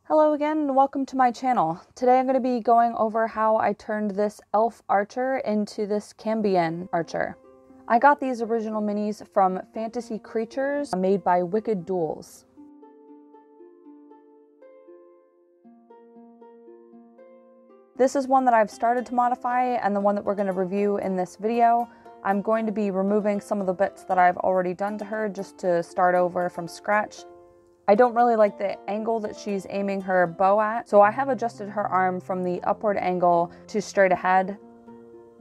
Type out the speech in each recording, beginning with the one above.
Hello again and welcome to my channel. Today I'm going to be going over how I turned this elf archer into this Cambion Archer. I got these original minis from Fantasy Creatures made by Wicked Duels. This is one that I've started to modify and the one that we're going to review in this video. I'm going to be removing some of the bits that I've already done to her just to start over from scratch. I don't really like the angle that she's aiming her bow at, so I have adjusted her arm from the upward angle to straight ahead.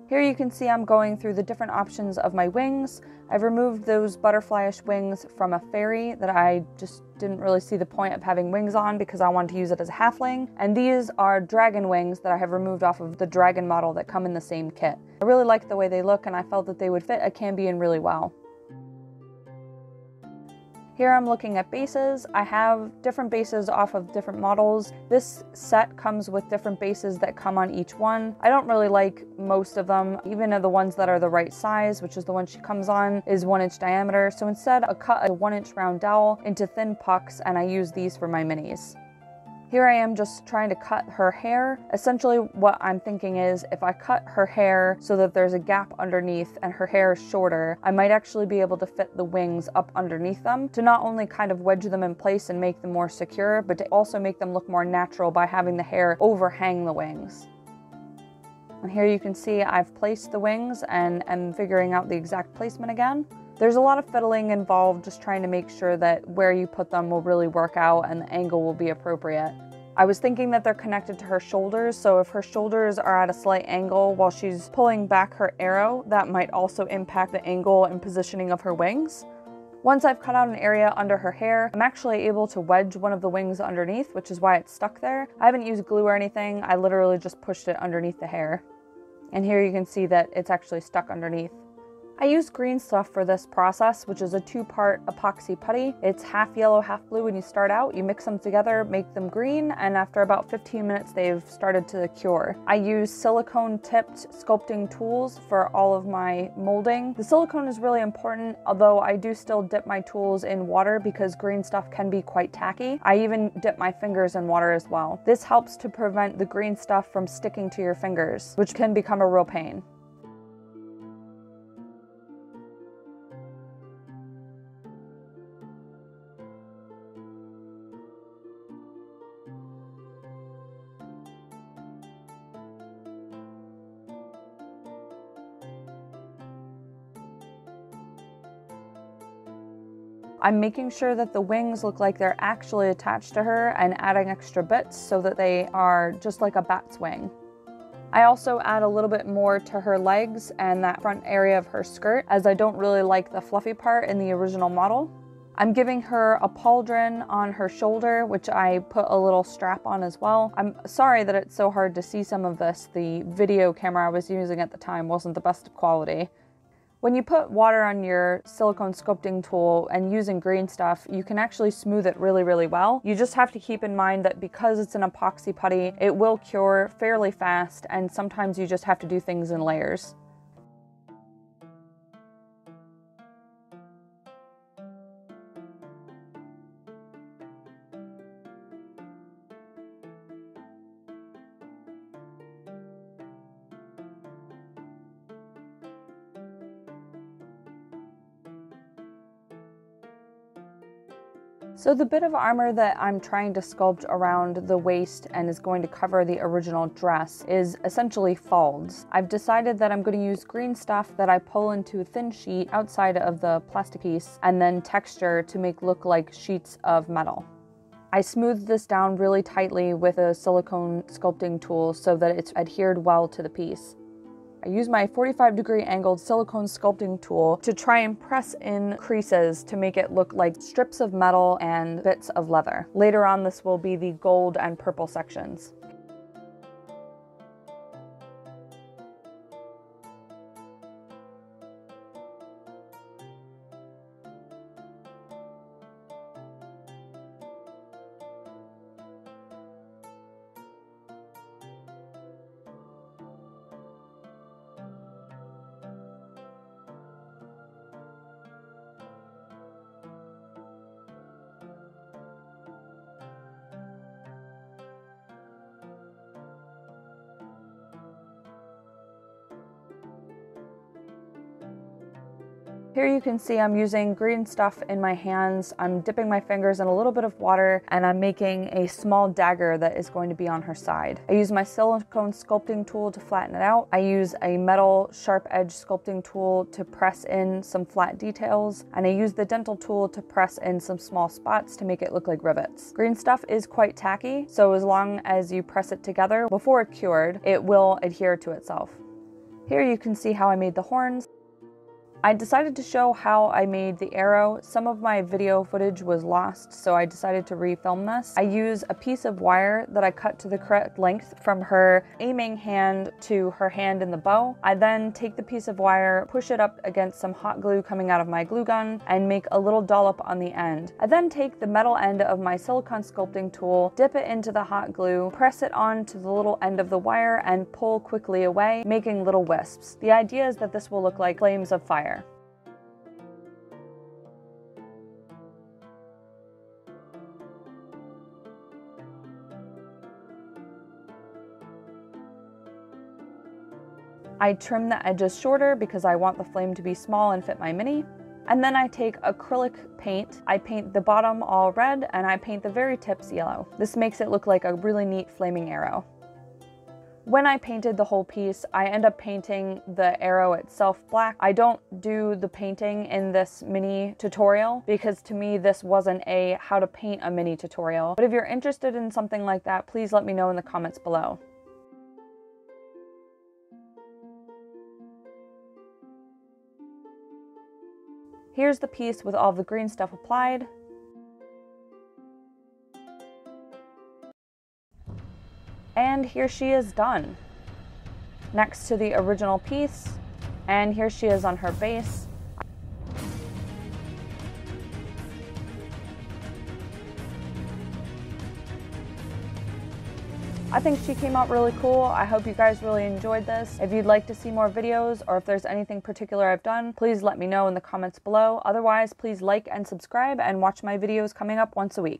Here you can see I'm going through the different options of my wings. I've removed those butterflyish wings from a fairy that I just didn't really see the point of having wings on because I wanted to use it as a halfling. And these are dragon wings that I have removed off of the dragon model that come in the same kit. I really like the way they look and I felt that they would fit a Cambion really well. Here I'm looking at bases. I have different bases off of different models. This set comes with different bases that come on each one. I don't really like most of them, even the ones that are the right size, which is the one she comes on, is 1 inch diameter. So instead I cut a 1 inch round dowel into thin pucks and I use these for my minis. Here I am just trying to cut her hair. Essentially what I'm thinking is if I cut her hair so that there's a gap underneath and her hair is shorter, I might actually be able to fit the wings up underneath them to not only kind of wedge them in place and make them more secure, but to also make them look more natural by having the hair overhang the wings. And here you can see I've placed the wings and I'm figuring out the exact placement again. There's a lot of fiddling involved, just trying to make sure that where you put them will really work out and the angle will be appropriate. I was thinking that they're connected to her shoulders, so if her shoulders are at a slight angle while she's pulling back her arrow, that might also impact the angle and positioning of her wings. Once I've cut out an area under her hair, I'm actually able to wedge one of the wings underneath, which is why it's stuck there. I haven't used glue or anything, I literally just pushed it underneath the hair. And here you can see that it's actually stuck underneath. I use green stuff for this process, which is a 2-part epoxy putty. It's half yellow, half blue when you start out. You mix them together, make them green, and after about 15 minutes, they've started to cure. I use silicone tipped sculpting tools for all of my molding. The silicone is really important, although I do still dip my tools in water because green stuff can be quite tacky. I even dip my fingers in water as well. This helps to prevent the green stuff from sticking to your fingers, which can become a real pain. I'm making sure that the wings look like they're actually attached to her and adding extra bits so that they are just like a bat's wing. I also add a little bit more to her legs and that front area of her skirt, as I don't really like the fluffy part in the original model. I'm giving her a pauldron on her shoulder, which I put a little strap on as well. I'm sorry that it's so hard to see some of this. The video camera I was using at the time wasn't the best of quality. When you put water on your silicone sculpting tool and using green stuff, you can actually smooth it really, really well. You just have to keep in mind that because it's an epoxy putty, it will cure fairly fast, and sometimes you just have to do things in layers. So the bit of armor that I'm trying to sculpt around the waist and is going to cover the original dress is essentially folds. I've decided that I'm going to use green stuff that I pull into a thin sheet outside of the plastic piece and then texture to make look like sheets of metal. I smoothed this down really tightly with a silicone sculpting tool so that it's adhered well to the piece. I use my 45-degree angled silicone sculpting tool to try and press in creases to make it look like strips of metal and bits of leather. Later on, this will be the gold and purple sections. Here you can see I'm using green stuff in my hands. I'm dipping my fingers in a little bit of water and I'm making a small dagger that is going to be on her side. I use my silicone sculpting tool to flatten it out. I use a metal sharp edge sculpting tool to press in some flat details, and I use the dental tool to press in some small spots to make it look like rivets. Green stuff is quite tacky, so as long as you press it together before it's cured, it will adhere to itself. Here you can see how I made the horns. I decided to show how I made the arrow. Some of my video footage was lost, so I decided to refilm this. I use a piece of wire that I cut to the correct length from her aiming hand to her hand in the bow. I then take the piece of wire, push it up against some hot glue coming out of my glue gun, and make a little dollop on the end. I then take the metal end of my silicone sculpting tool, dip it into the hot glue, press it onto the little end of the wire, and pull quickly away, making little wisps. The idea is that this will look like flames of fire. I trim the edges shorter because I want the flame to be small and fit my mini. And then I take acrylic paint. I paint the bottom all red and I paint the very tips yellow. This makes it look like a really neat flaming arrow. When I painted the whole piece, I end up painting the arrow itself black. I don't do the painting in this mini tutorial because to me this wasn't a how to paint a mini tutorial. But if you're interested in something like that, please let me know in the comments below. Here's the piece with all the green stuff applied. And here she is done, next to the original piece, and here she is on her base. I think she came out really cool. I hope you guys really enjoyed this. If you'd like to see more videos or if there's anything particular I've done, please let me know in the comments below. Otherwise, please like and subscribe and watch my videos coming up once a week.